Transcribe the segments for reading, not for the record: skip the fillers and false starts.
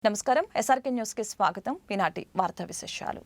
నమస్కారం SRK news కి స్వాగతం. ఈనాటి వార్తా విశేషాలు.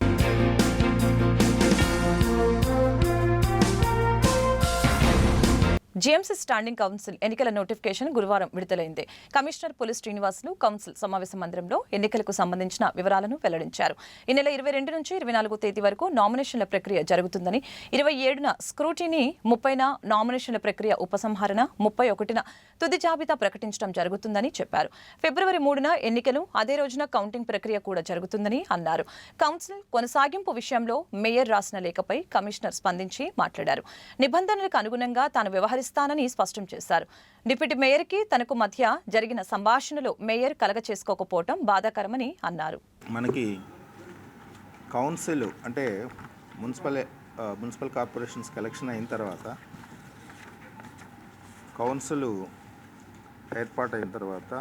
జీఎంసీ స్టాండింగ్ కౌన్సిల్ ఎన్నికల నోటిఫికేషన్ గురువారం విడుదలైంది. కమిషనర్ పోలీస్ శ్రీనివాసులు కౌన్సిల్ సమావేశ మందిరంలో ఎన్నికలకు సంబంధించిన వివరాలను వెల్లడించారు. ఈ నెల 22 నుంచి 24 తేదీ వరకు నామినేషన్ల ప్రక్రియ జరుగుతుందని, 27న స్క్రూటినీ, 30న నామినేషన్ల ప్రక్రియ ఉపసంహరణ, 31న తుది జాబితా ప్రకటించడం జరుగుతుందని చెప్పారు. ఫిబ్రవరి 3న ఎన్నికలు, అదే రోజున కౌంటింగ్ ప్రక్రియ కూడా జరుగుతుందని అన్నారు. కౌన్సిల్ కొనసాగింపు విషయంలో మేయర్ రాసిన లేఖపై కమిషనర్ స్పందించి మాట్లాడారు. నిబంధనలకు అనుగుణంగా తాను వ్యవహరిస్తానని స్పష్టం చేశారు. డిప్యూటీ మేయర్కి తనకు మధ్య జరిగిన సంభాషణలో మేయర్ కలగచేసుకోకపోవడం బాధాకరమని అన్నారు. మనకి కౌన్సిల్ అంటే మున్సిపల్ కార్పొరేషన్స్ ఎలక్షన్ అయిన తర్వాత కౌన్సిల్ ఏర్పాటైన తర్వాత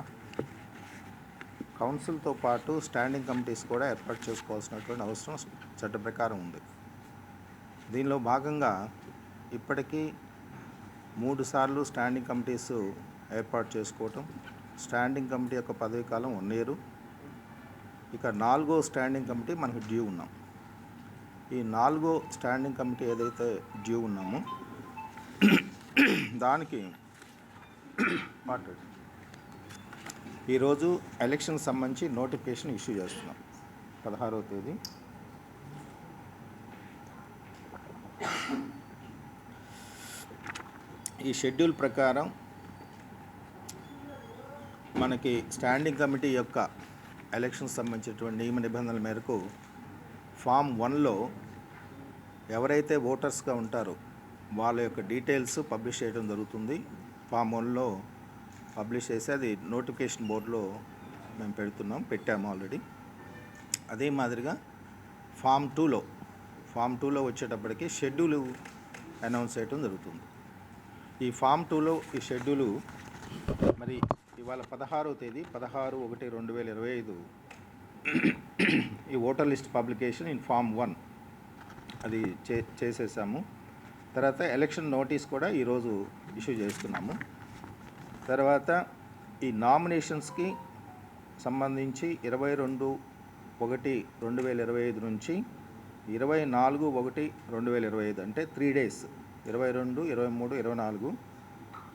కౌన్సిల్తో పాటు స్టాండింగ్ కమిటీస్ కూడా ఏర్పాటు చేసుకోవాల్సినటువంటి అవసరం చట్ట ప్రకారం ఉంది. దీనిలో భాగంగా ఇప్పటికీ 3 సార్లు స్టాండింగ్ కమిటీస్ ఏర్పాటు చేసుకోవటం, స్టాండింగ్ కమిటీ యొక్క పదవీ కాలం 1 year. ఇక 4వ స్టాండింగ్ కమిటీ మనకు డ్యూ ఉన్నాం. ఈ 4వ స్టాండింగ్ కమిటీ ఏదైతే డ్యూ ఉన్నామో దానికి ఈరోజు ఎలక్షన్ సంబంధించి నోటిఫికేషన్ ఇష్యూ చేస్తున్నాం. 16వ తేదీ ఈ షెడ్యూల్ ప్రకారం మనకి స్టాండింగ్ కమిటీ యొక్క ఎలక్షన్ సంబంధించినటువంటి నియమ నిబంధనల మేరకు ఫామ్ 1లో ఎవరైతే ఓటర్స్గా ఉంటారో వాళ్ళ యొక్క డీటెయిల్స్ పబ్లిష్ చేయడం జరుగుతుంది. ఫామ్ 1లో పబ్లిష్ చేసి అది నోటిఫికేషన్ బోర్డులో మేము పెట్టాము ఆల్రెడీ. అదే మాదిరిగా ఫామ్ 2లో వచ్చేటప్పటికి షెడ్యూల్ అనౌన్స్ చేయడం జరుగుతుంది. ఈ ఫామ్ 2లో ఈ షెడ్యూలు మరి ఇవాళ 16వ తేదీ 16/1/2025 ఈ voter list publication in form 1 అది చేసేసాము. తర్వాత ఎలక్షన్ నోటీస్ కూడా ఈరోజు ఇష్యూ చేస్తున్నాము. తర్వాత ఈ నామినేషన్స్కి సంబంధించి 22/1/2025 నుంచి 24/1/2025 అంటే 3 days 22, 23, 24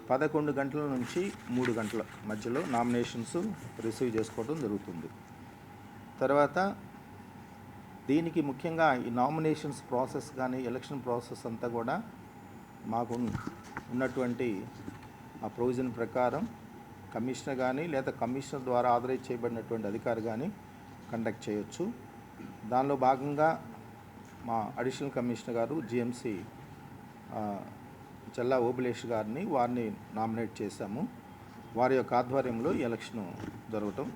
11 గంటల నుంచి 3 గంటల మధ్యలో నామినేషన్స్ రిసీవ్ చేసుకోవడం జరుగుతుంది. తర్వాత దీనికి ముఖ్యంగా ఈ నామినేషన్స్ ప్రాసెస్ కానీ ఎలక్షన్ ప్రాసెస్ అంతా కూడా మాకు ఉన్నటువంటి ఆ ప్రొవిజన్ ప్రకారం కమిషనర్ కానీ లేదా కమిషనర్ ద్వారా ఆథరైజ్ చేయబడినటువంటి అధికారి కానీ కండక్ట్ చేయొచ్చు. దానిలో భాగంగా మా అడిషనల్ కమిషనర్ గారు జీఎంసీ చెల్లా ఓబులేష్ వారిని నామినేట్ చేశాము. వారి యొక్క ఆధ్వర్యంలో ఈ ఎలక్షన్ జరుగుతుంది.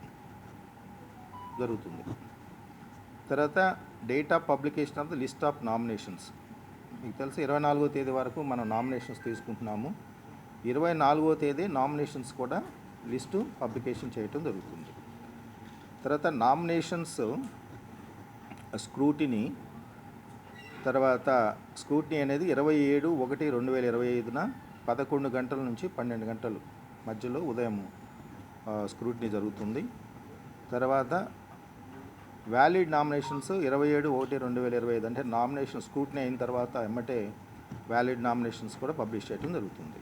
తర్వాత date of publication of the list of nominations మీకు తెలుసు 24వ తేదీ వరకు మనం నామినేషన్స్ తీసుకుంటున్నాము. 24వ తేదీ నామినేషన్స్ కూడా లిస్టు పబ్లికేషన్ చేయటం జరుగుతుంది. తర్వాత నామినేషన్స్ స్క్రూటినీ అనేది 27/1/2025న 11 గంటల నుంచి 12 గంటలు మధ్యలో ఉదయం స్క్రూటినీ జరుగుతుంది. తర్వాత వ్యాలిడ్ నామినేషన్స్ 27/1/2025 అంటే నామినేషన్ స్క్రూటినీ అయిన తర్వాత ఎమ్మటే వ్యాలిడ్ నామినేషన్స్ కూడా పబ్లిష్ చేయడం జరుగుతుంది.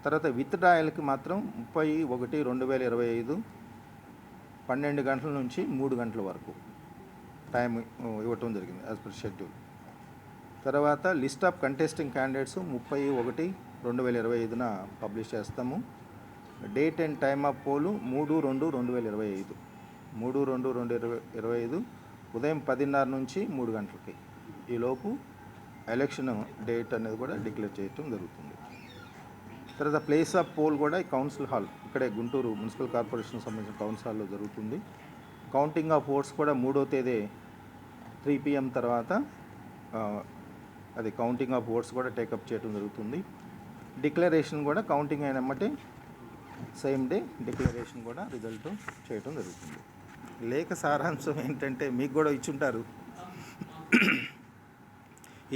తర్వాత విత్ డ్రాయల్కి మాత్రం 30/1/2025 12 గంటల నుంచి 3 గంటల వరకు టైం ఇవ్వటం జరిగింది యాజ్ పర్ షెడ్యూల్. తర్వాత లిస్ట్ ఆఫ్ కంటెస్టింగ్ క్యాండిడేట్స్ 30/1/2025న పబ్లిష్ చేస్తాము. Date and time of poll 3/2/2025 3/2/2025 ఉదయం 10:30 నుంచి 3 గంటలకి. ఈలోపు ఎలక్షన్ డేట్ అనేది కూడా డిక్లేర్ చేయటం జరుగుతుంది. తర్వాత ప్లేస్ ఆఫ్ పోల్ కూడా ఈ కౌన్సిల్ హాల్ ఇక్కడే గుంటూరు మున్సిపల్ కార్పొరేషన్ సంబంధించిన కౌన్సిల్ హాల్లో జరుగుతుంది. కౌంటింగ్ ఆఫ్ ఓట్స్ కూడా 3వ తేదీ 3 PM తర్వాత అది కౌంటింగ్ ఆఫ్ ఓట్స్ కూడా టేకప్ చేయడం జరుగుతుంది. డిక్లరేషన్ కూడా కౌంటింగ్ అయినమ్మటే సేమ్ డే డిక్లరేషన్ కూడా రిజల్ట్ చేయడం జరుగుతుంది. లేఖ సారాంశం ఏంటంటే మీకు కూడా ఇచ్చుంటారు.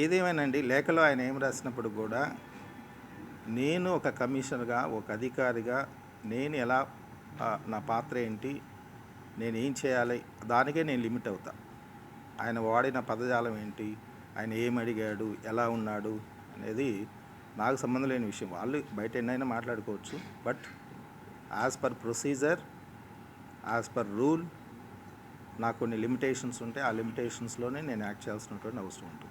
ఏదేమైనండి లేఖలో ఆయన ఏం రాసినప్పుడు కూడా నేను ఒక కమిషనర్గా ఒక అధికారిగా నేను ఎలా నా పాత్ర ఏంటి, నేను ఏం చేయాలి దానికే నేను లిమిట్ అవుతా. ఆయన వాడిన పదజాలం ఏంటి, ఆయన ఏం అడిగాడు, ఎలా ఉన్నాడు అనేది నాకు సంబంధం లేని విషయం. వాళ్ళు బయట ఎన్నైనా మాట్లాడుకోవచ్చు, but as per procedure, as per rule నాకు కొన్ని లిమిటేషన్స్ ఉంటాయి. ఆ లిమిటేషన్స్లోనే నేను యాక్ట్ చేయాల్సినటువంటి అవసరం ఉంటుంది.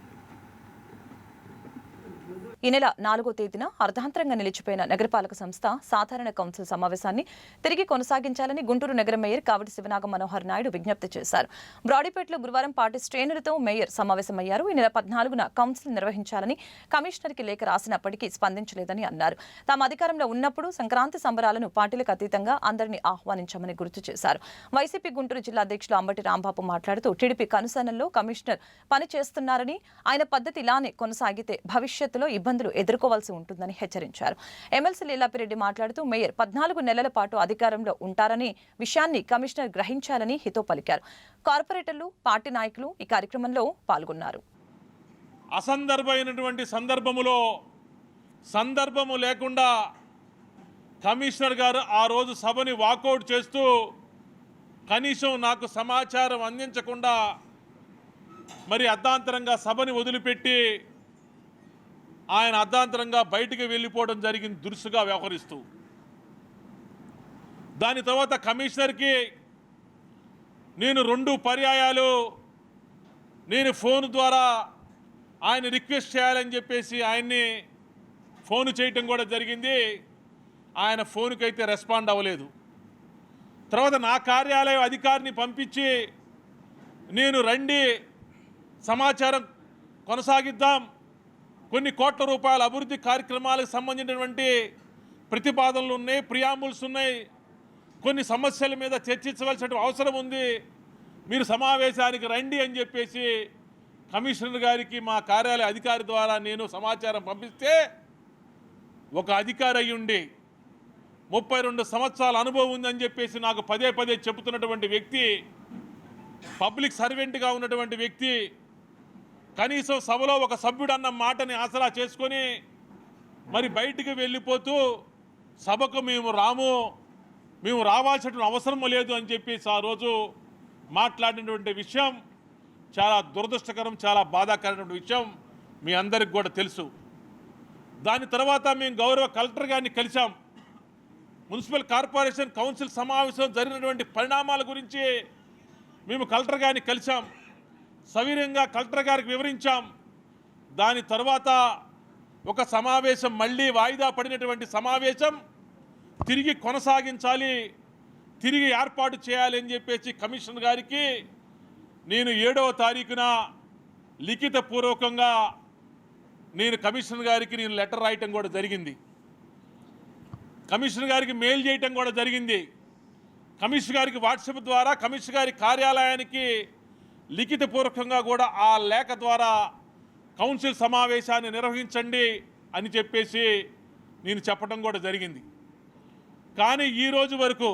ఈ నెల 4వ తేదీన అర్ధాంతరంగా నిలిచిపోయిన నగరపాలక సంస్థ సాధారణ కౌన్సిల్ సమావేశాన్ని తిరిగి కొనసాగించాలని గుంటూరు నగర మేయర్ కావటి శివనాగ మనోహర్ నాయుడు విజ్ఞప్తి చేశారు. బ్రాడీపేటలో గురువారం పార్టీ శ్రేణులతో మేయర్ సమావేశమయ్యారు. ఈ నెల 14న కౌన్సిల్ నిర్వహించాలని కమిషనర్కి లేఖ రాసినప్పటికీ స్పందించలేదని అన్నారు. తాము అధికారంలో ఉన్నప్పుడు సంక్రాంతి సంబరాలను పార్టీలకు అతీతంగా అందరినీ ఆహ్వానించామని గుర్తు చేశారు. వైసీపీ గుంటూరు జిల్లా అధ్యక్షులు అంబటి రాంబాబు మాట్లాడుతూ టీడీపీ కనుసన్నల్లో కమిషనర్ పనిచేస్తున్నారని, ఆయన పద్ధతి ఇలానే కొనసాగితే భవిష్యత్తులో ఇబ్బందులు ఎదుర్కోవాల్సి ఉంటుందని హెచ్చరించారు. ఎమ్మెల్సీ లీలాపిరెడ్డి మాట్లాడుతూ మేయర్ 14 నెలల పాటు అధికారంలో ఉంటారని విషయాన్ని కమిషనర్ గ్రహించాలని హితో పలికారు. కార్పొరేటర్లు, పార్టీ నాయకులు ఈ కార్యక్రమంలో పాల్గొన్నారు. అసందర్భమైనటువంటి సందర్భము లేకుండా కమిషనర్ గారు ఆ రోజు సభని వాకౌట్ చేస్తూ కనీసం నాకు సమాచారం అందించకుండా మరి అర్ధాంతరంగా సభని వదిలిపెట్టి ఆయన అర్ధాంతరంగా బయటికి వెళ్ళిపోవడం జరిగింది, దురుసుగా వ్యవహరిస్తూ. దాని తర్వాత కమిషనర్కి నేను 2 పర్యాయాలు నేను ఫోన్ ద్వారా ఆయన రిక్వెస్ట్ చేయాలని చెప్పేసి ఆయన్ని ఫోన్ చేయటం కూడా జరిగింది. ఆయన ఫోన్కి అయితే రెస్పాండ్ అవ్వలేదు. తర్వాత నా కార్యాలయం అధికారిని పంపించి నేను రండి, సమాచారం కొనసాగిద్దాం, కొన్ని కోట్ల రూపాయల అభివృద్ధి కార్యక్రమాలకు సంబంధించినటువంటి ప్రతిపాదనలు ఉన్నాయి, ప్రియాంబుల్స్ ఉన్నాయి, కొన్ని సమస్యల మీద చర్చించవలసిన అవసరం ఉంది, మీరు సమావేశానికి రండి అని చెప్పేసి కమిషనర్ గారికి మా కార్యాలయ అధికారి ద్వారా నేను సమాచారం పంపిస్తే, ఒక అధికారి అయ్యుండి 32 సంవత్సరాల అనుభవం ఉందని చెప్పేసి నాకు పదే చెబుతున్నటువంటి వ్యక్తి, పబ్లిక్ సర్వెంట్గా ఉన్నటువంటి వ్యక్తి, కనీసం సభలో ఒక సభ్యుడు అన్న మాటని ఆసరా చేసుకొని మరి బయటికి వెళ్ళిపోతూ సభకు మేము రావాల్సిన అవసరం లేదు అని చెప్పేసి ఆ రోజు మాట్లాడినటువంటి విషయం చాలా దురదృష్టకరం, చాలా బాధాకరమైన విషయం మీ అందరికి కూడా తెలుసు. దాని తర్వాత మేము గౌరవ కలెక్టర్ గారిని కలిసాం. మున్సిపల్ కార్పొరేషన్ కౌన్సిల్ సమావేశం జరిగినటువంటి పరిణామాల గురించి మేము కలెక్టర్ గారిని కలిసాం, సవినయంగా కలెక్టర్ గారికి వివరించాం. దాని తర్వాత ఒక సమావేశం, మళ్ళీ వాయిదా పడినటువంటి సమావేశం తిరిగి కొనసాగించాలి, తిరిగి ఏర్పాటు చేయాలి అని చెప్పేసి కమిషనర్ గారికి నేను 7వ తారీఖున లిఖితపూర్వకంగా నేను కమిషనర్ గారికి నేను లెటర్ రాయటం కూడా జరిగింది, కమిషనర్ గారికి మెయిల్ చేయటం కూడా జరిగింది. కమిషనర్ గారికి వాట్సాప్ ద్వారా కమిషనర్ గారి కార్యాలయానికి లిఖితపూర్వకంగా కూడా ఆ లేఖ ద్వారా కౌన్సిల్ సమావేశాన్ని నిర్వహించండి అని చెప్పేసి నేను చెప్పడం కూడా జరిగింది. కానీ ఈ రోజు వరకు,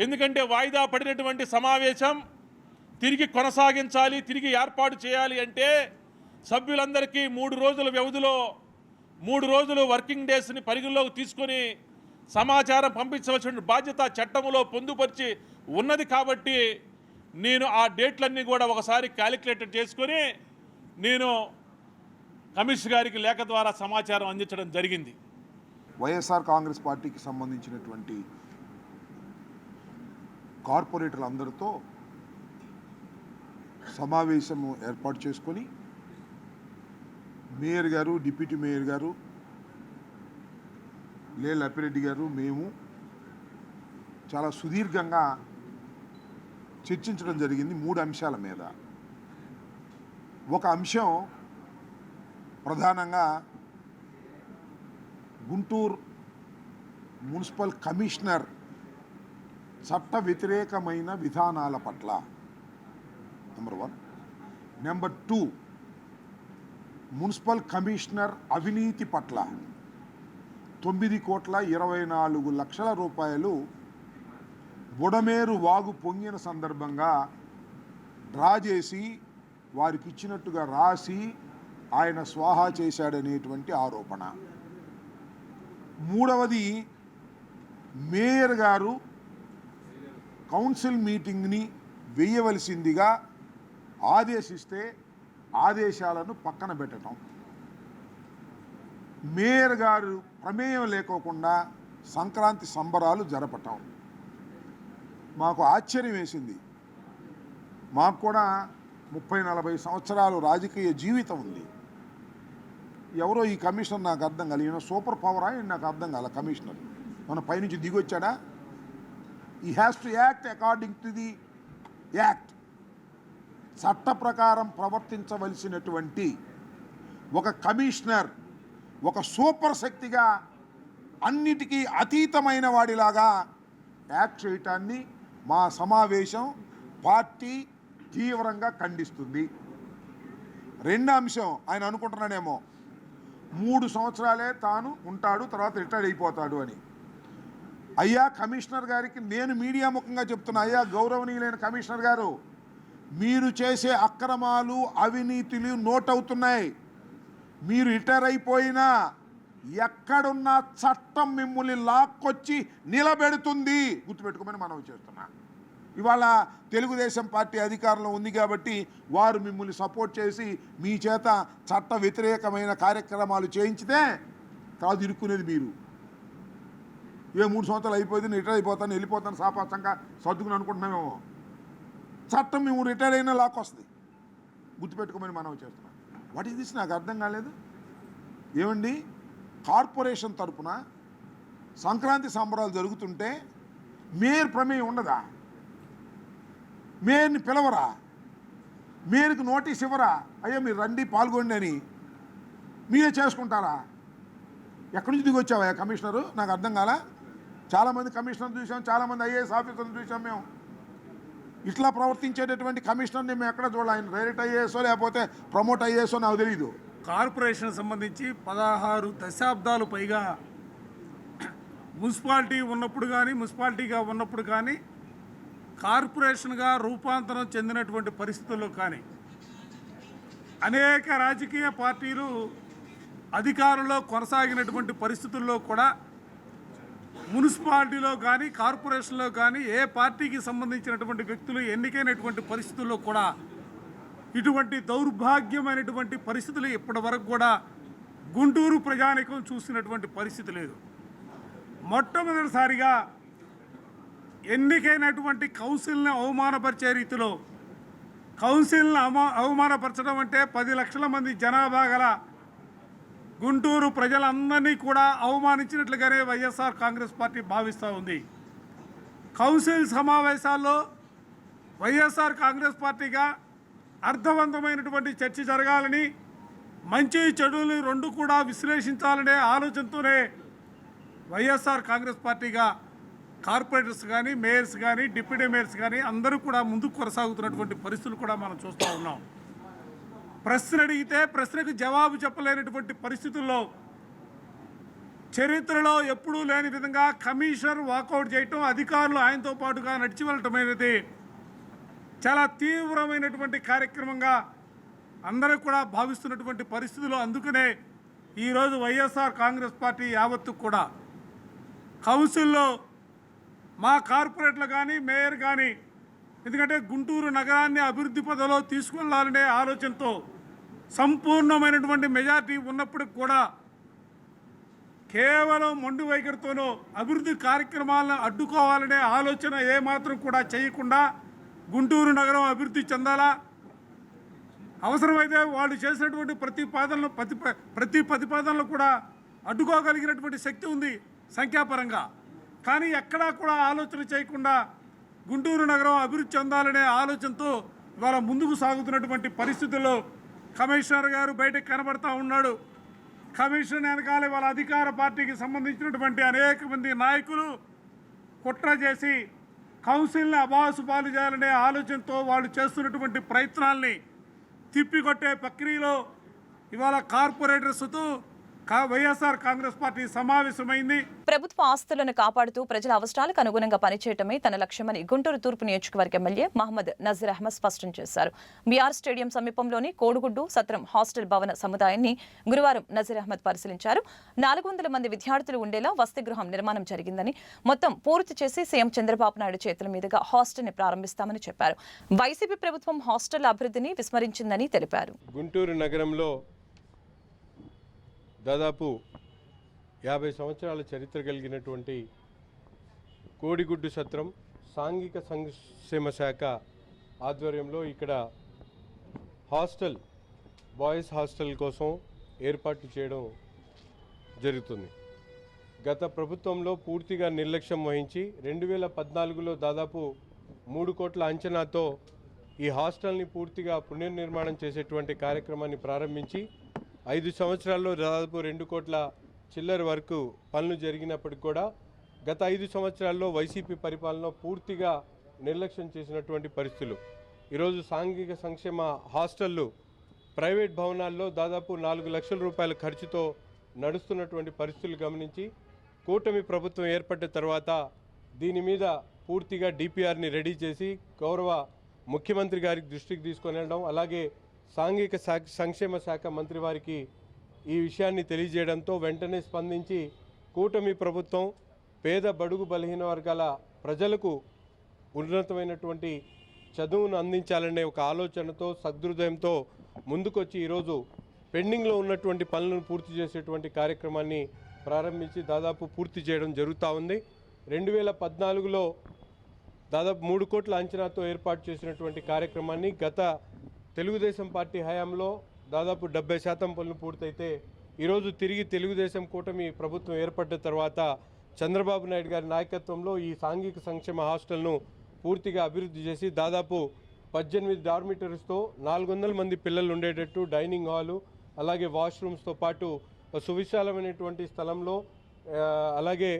ఎందుకంటే వాయిదా పడినటువంటి సమావేశం తిరిగి కొనసాగించాలి, తిరిగి ఏర్పాటు చేయాలి అంటే సభ్యులందరికీ 3 రోజుల వ్యవధిలో 3 రోజులు వర్కింగ్ డేస్ని పరిగణలోకి తీసుకొని సమాచారం పంపించవలసిన బాధ్యత చట్టంలో పొందుపరిచి ఉన్నది. కాబట్టి నేను ఆ డేట్లన్నీ కూడా ఒకసారి క్యాలిక్యులేటెడ్ చేసుకొని నేను కమిషనర్ గారికి లేఖ ద్వారా సమాచారం అందించడం జరిగింది. వైఎస్ఆర్ కాంగ్రెస్ పార్టీకి సంబంధించినటువంటి కార్పొరేటర్లందరితో సమావేశము ఏర్పాటు చేసుకొని మేయర్ గారు, డిప్యూటీ మేయర్ గారు, లీలాపిరెడ్డి గారు, మేము చాలా సుదీర్ఘంగా చర్చించడం జరిగింది 3 అంశాల మీద. ఒక అంశం ప్రధానంగా గుంటూరు మున్సిపల్ కమిషనర్ చట్ట వ్యతిరేకమైన విధానాల పట్ల నెంబర్ 1. నెంబర్ 2, మున్సిపల్ కమిషనర్ అవినీతి పట్ల 9,24,00,000 రూపాయలు బుడమేరు వాగు పొంగిన సందర్భంగా డ్రా చేసి వారికి ఇచ్చినట్టుగా రాసి ఆయన స్వాహా చేశాడనేటువంటి ఆరోపణ. 3వది, మేయర్ గారు కౌన్సిల్ మీటింగ్ని వేయవలసిందిగా ఆదేశిస్తే ఆదేశాలను పక్కన పెట్టడం, మేయర్ గారు ప్రమేయం లేకోకుండా సంక్రాంతి సంబరాలు జరపటం మాకు ఆశ్చర్యం వేసింది. మాకు కూడా 30-40 సంవత్సరాలు రాజకీయ జీవితం ఉంది. ఎవరో ఈ కమిషనర్ నాకు అర్థం కాదు. ఈయన సూపర్ పవరా నాకు అర్థం కాల. కమిషనర్ మన పైనుంచి దిగొచ్చాడా? ఈ has to act according to the act. చట్ట ప్రకారం ప్రవర్తించవలసినటువంటి ఒక కమిషనర్ ఒక సూపర్ శక్తిగా అన్నిటికీ అతీతమైన వాడిలాగా యాక్ట్ చేయటాన్ని మా సమావేశం పార్టీ తీవ్రంగా ఖండిస్తుంది. రెండో అంశం, ఆయన అనుకుంటున్నాడేమో 3 సంవత్సరాలే తాను ఉంటాడు, తర్వాత రిటైర్డ్ అయిపోతాడు అని. అయ్యా కమిషనర్ గారికి నేను మీడియా ముఖంగా చెప్తున్నా, అయ్యా గౌరవనీయులైన కమిషనర్ గారు, మీరు చేసే అక్రమాలు అవినీతులు నోట్ అవుతున్నాయి. మీరు రిటైర్ అయిపోయినా ఎక్కడున్నా చట్టం మిమ్మల్ని లాక్కొచ్చి నిలబెడుతుంది, గుర్తుపెట్టుకోమని మనం చేస్తున్నా. ఇవాళ తెలుగుదేశం పార్టీ అధికారంలో ఉంది కాబట్టి వారు మిమ్మల్ని సపోర్ట్ చేసి మీ చేత చట్ట వ్యతిరేకమైన కార్యక్రమాలు చేయించితే తర్వాత ఇరుక్కునేది మీరు. 3 సంవత్సరాలు అయిపోయింది, నేను రిటైర్ అయిపోతాను, వెళ్ళిపోతాను, సాపాసంగా సర్దుకుని అనుకుంటున్నామేమో. చట్టం మేము రిటైర్ అయినా లాక్కొస్తుంది, గుర్తుపెట్టుకోమని మనం చేస్తున్నాం. What is this? నాకు అర్థం కాలేదు. ఏమండి, కార్పొరేషన్ తరపున సంక్రాంతి సంబరాలు జరుగుతుంటే మేయర్ ప్రమేయం ఉండదా? మేయర్ని పిలవరా? మేయర్కి నోటీస్ ఇవ్వరా? అయ్యా మీరు రండి పాల్గొండి అని మీరే చేసుకుంటారా? ఎక్కడి నుంచి దిగొచ్చావా కమిషనరు? నాకు అర్థం కాలా. చాలామంది కమిషనర్ చూసాం, చాలామంది ఐఏఎస్ ఆఫీసర్లు చూసాం. మేము ఇట్లా ప్రవర్తించేటటువంటి కమిషనర్ని మేము ఎక్కడ చూడాలి. ఆయన డైరెక్ట్ ఐఏఎస్ఓ లేకపోతే ప్రమోట్ ఐఏఎస్ఓ నాకు తెలియదు. కార్పొరేషన్ సంబంధించి 16 దశాబ్దాలు పైగా మున్సిపాలిటీ ఉన్నప్పుడు కానీ మున్సిపాలిటీగా ఉన్నప్పుడు కానీ కార్పొరేషన్గా రూపాంతరం చెందినటువంటి పరిస్థితుల్లో కానీ అనేక రాజకీయ పార్టీలు అధికారంలో కొనసాగినటువంటి పరిస్థితుల్లో కూడా మున్సిపాలిటీలో కానీ కార్పొరేషన్లో కానీ ఏ పార్టీకి సంబంధించినటువంటి వ్యక్తులు ఎన్నికైనటువంటి పరిస్థితుల్లో కూడా ఇటువంటి దౌర్భాగ్యమైనటువంటి పరిస్థితులు ఇప్పటి వరకు కూడా గుంటూరు ప్రజానికం చూసినటువంటి పరిస్థితి లేదు. మొట్టమొదటిసారిగా ఎన్నికైనటువంటి కౌన్సిల్ని అవమానపరిచే రీతిలో, కౌన్సిల్ని అవమానపరచడం అంటే 10 లక్షల మంది జనాభా గల గుంటూరు ప్రజలందరినీ కూడా అవమానించినట్లుగానే వైఎస్ఆర్ కాంగ్రెస్ పార్టీ భావిస్తూ ఉంది. కౌన్సిల్ సమావేశాల్లో వైఎస్ఆర్ కాంగ్రెస్ పార్టీగా అర్థవంతమైనటువంటి చర్చ జరగాలని, మంచి చెడుని రెండు కూడా విశ్లేషించాలనే ఆలోచనతోనే వైఎస్ఆర్ కాంగ్రెస్ పార్టీగా కార్పొరేటర్స్ కానీ మేయర్స్ కానీ డిప్యూటీ మేయర్స్ కానీ అందరూ కూడా ముందుకు కొనసాగుతున్నటువంటి పరిస్థితులు కూడా మనం చూస్తూ ఉన్నాం. ప్రశ్న అడిగితే ప్రశ్నకు జవాబు చెప్పలేనటువంటి పరిస్థితుల్లో చరిత్రలో ఎప్పుడూ లేని విధంగా కమిషనర్ వాకౌట్ చేయటం, అధికారులు ఆయనతో పాటుగా నడిచి వెళ్ళటం అనేది చాలా తీవ్రమైనటువంటి కార్యక్రమంగా అందరూ కూడా భావిస్తున్నటువంటి పరిస్థితులు. అందుకనే ఈరోజు వైఎస్ఆర్ కాంగ్రెస్ పార్టీ యావత్తు కూడా కౌన్సిల్లో మా కార్పొరేట్లు కానీ మేయర్ కానీ, ఎందుకంటే గుంటూరు నగరాన్ని అభివృద్ధి పథంలో తీసుకెళ్లాలనే ఆలోచనతో సంపూర్ణమైనటువంటి మెజార్టీ ఉన్నప్పటికి కూడా కేవలం మొండి వైఖరితోనూ అభివృద్ధి కార్యక్రమాలను అడ్డుకోవాలనే ఆలోచన ఏమాత్రం కూడా చేయకుండా గుంటూరు నగరం అభివృద్ధి చెందాలా, అవసరమైతే వాళ్ళు చేసినటువంటి ప్రతి ప్రతిపాదనలు కూడా అడ్డుకోగలిగినటువంటి శక్తి ఉంది సంఖ్యాపరంగా. కానీ ఎక్కడా కూడా ఆలోచన చేయకుండా గుంటూరు నగరం అభివృద్ధి చెందాలనే ఆలోచనతో ఇవాళ ముందుకు సాగుతున్నటువంటి పరిస్థితుల్లో కమిషనర్ గారు బయటకు కనబడతా ఉన్నాడు. కమిషన్ వెనకాల వాళ్ళ అధికార పార్టీకి సంబంధించినటువంటి అనేక మంది నాయకులు కుట్ర చేసి కౌన్సిల్ని అబాసు పాలు చేయాలనే ఆలోచనతో వాళ్ళు చేస్తున్నటువంటి ప్రయత్నాల్ని తిప్పికొట్టే ప్రక్రియలో ఇవాళ కార్పొరేటర్స్తో వైఎస్ఆర్ కాంగ్రెస్ పార్టీ సమావేశమైంది. ప్రభుత్వ ఆస్తులను కాపాడుతూ ప్రజల అవసరాలకు అనుగుణంగా పనిచేయటమే తన లక్ష్యమని గుంటూరు తూర్పు నియోజకవర్గ ఎమ్మెల్యే మహమ్మద్ నజీర్ అహ్మద్ స్పష్టం చేశారు. బీఆర్ స్టేడియం సమీపంలోని కోడిగుడ్డు సత్రం హాస్టల్ భవన సముదాయాన్ని గురువారం నజీర్ అహ్మద్ పరిశీలించారు. 400 మంది విద్యార్థులు ఉండేలా వసతి గృహం నిర్మాణం జరిగిందని, మొత్తం పూర్తి చేసి సీఎం చంద్రబాబు నాయుడు చేతుల మీదుగా హాస్టల్ని ప్రారంభిస్తామని చెప్పారు. వైసీపీ ప్రభుత్వం హాస్టల్ అభివృద్ధిని విస్మరించిందని తెలిపారు. గుంటూరు నగరంలో దాదాపు 50 సంవత్సరాల చరిత్ర కలిగినటువంటి కోడిగుడ్డు సత్రం సాంఘిక సంక్షేమ శాఖ ఆధ్వర్యంలో ఇక్కడ హాస్టల్ బాయ్స్ హాస్టల్ కోసం ఏర్పాటు చేయడం జరుగుతుంది. గత ప్రభుత్వంలో పూర్తిగా నిర్లక్ష్యం వహించి 2014లో దాదాపు 3 కోట్ల అంచనాతో ఈ హాస్టల్ని పూర్తిగా పునర్నిర్మాణం చేసేటువంటి కార్యక్రమాన్ని ప్రారంభించి 5 సంవత్సరాల్లో దాదాపు 2 కోట్ల చిల్లర వరకు పనులు జరిగినప్పటికి కూడా గత 5 సంవత్సరాల్లో వైసీపీ పరిపాలన పూర్తిగా నిర్లక్ష్యం చేసినటువంటి పరిస్థితులు. ఈరోజు సాంఘిక సంక్షేమ హాస్టళ్ళు ప్రైవేట్ భవనాల్లో దాదాపు 4 లక్షల రూపాయల ఖర్చుతో నడుస్తున్నటువంటి పరిస్థితులు గమనించి కూటమి ప్రభుత్వం ఏర్పడిన తర్వాత దీని మీద పూర్తిగా డిపిఆర్ని రెడీ చేసి గౌరవ ముఖ్యమంత్రి గారికి దృష్టికి తీసుకొని వెళ్ళడం, అలాగే సాంఘిక సంక్షేమ శాఖ మంత్రి వారికి ఈ విషయాన్ని తెలియజేయడంతో వెంటనే స్పందించి కూటమి ప్రభుత్వం పేద బడుగు బలహీన వర్గాల ప్రజలకు ఉన్నతమైనటువంటి చదువును అందించాలనే ఒక ఆలోచనతో సదృదయంతో ముందుకొచ్చి ఈరోజు పెండింగ్లో ఉన్నటువంటి పనులను పూర్తి చేసేటువంటి కార్యక్రమాన్ని ప్రారంభించి దాదాపు పూర్తి చేయడం జరుగుతూ ఉంది. 2014లో దాదాపు 3 కోట్ల అంచనాతో ఏర్పాటు చేసినటువంటి కార్యక్రమాన్ని గత తెలుగుదేశం పార్టీ హయాంలో దాదాపు 70% పనులు పూర్తయితే ఈరోజు తిరిగి తెలుగుదేశం కూటమి ప్రభుత్వం ఏర్పడిన తర్వాత చంద్రబాబు నాయుడు గారి నాయకత్వంలో ఈ సాంఘిక సంక్షేమ హాస్టల్ను పూర్తిగా అభివృద్ధి చేసి దాదాపు 18 డార్మిటరీస్తో 400 మంది పిల్లలు ఉండేటట్టు డైనింగ్ హాలు, అలాగే వాష్రూమ్స్తో పాటు సువిశాలమైనటువంటి స్థలంలో అలాగే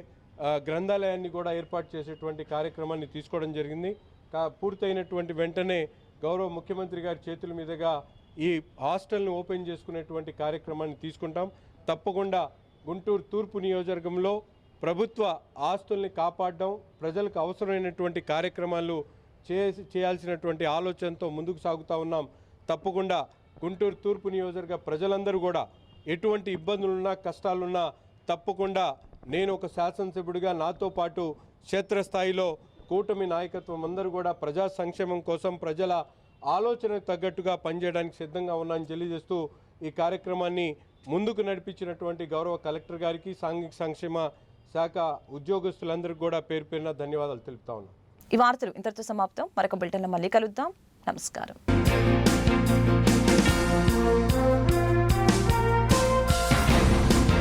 గ్రంథాలయాన్ని కూడా ఏర్పాటు చేసేటువంటి కార్యక్రమాన్ని తీసుకోవడం జరిగింది. పూర్తయినటువంటి వెంటనే గౌరవ ముఖ్యమంత్రి గారి చేతుల మీదుగా ఈ హాస్టల్ను ఓపెన్ చేసుకునేటువంటి కార్యక్రమాన్ని తీసుకుంటాం. తప్పకుండా గుంటూరు తూర్పు నియోజకవర్గంలో ప్రభుత్వ ఆస్తుల్ని కాపాడడం, ప్రజలకు అవసరమైనటువంటి కార్యక్రమాలు చేయాల్సినటువంటి ఆలోచనతో ముందుకు సాగుతూ ఉన్నాం. తప్పకుండా గుంటూరు తూర్పు నియోజకవర్గ ప్రజలందరూ కూడా ఎటువంటి ఇబ్బందులున్నా కష్టాలున్నా తప్పకుండా నేను ఒక శాసనసభ్యుడిగా నాతో పాటు క్షేత్రస్థాయిలో కూటమి నాయకత్వం అందరూ కూడా ప్రజా సంక్షేమం కోసం ప్రజల ఆలోచనకు తగ్గట్టుగా పనిచేయడానికి సిద్ధంగా ఉన్నానని తెలియజేస్తూ ఈ కార్యక్రమాన్ని ముందుకు నడిపించినటువంటి గౌరవ కలెక్టర్ గారికి, సాంఘిక సంక్షేమ శాఖ ఉద్యోగస్తులందరికీ కూడా పేరు పేరున ధన్యవాదాలు తెలుపుతా ఉన్నాను. ఈ వార్తలు ఇంతటితో సమాప్తం. మరొక బులెటిన్లో మళ్ళీ కలుద్దాం. నమస్కారం.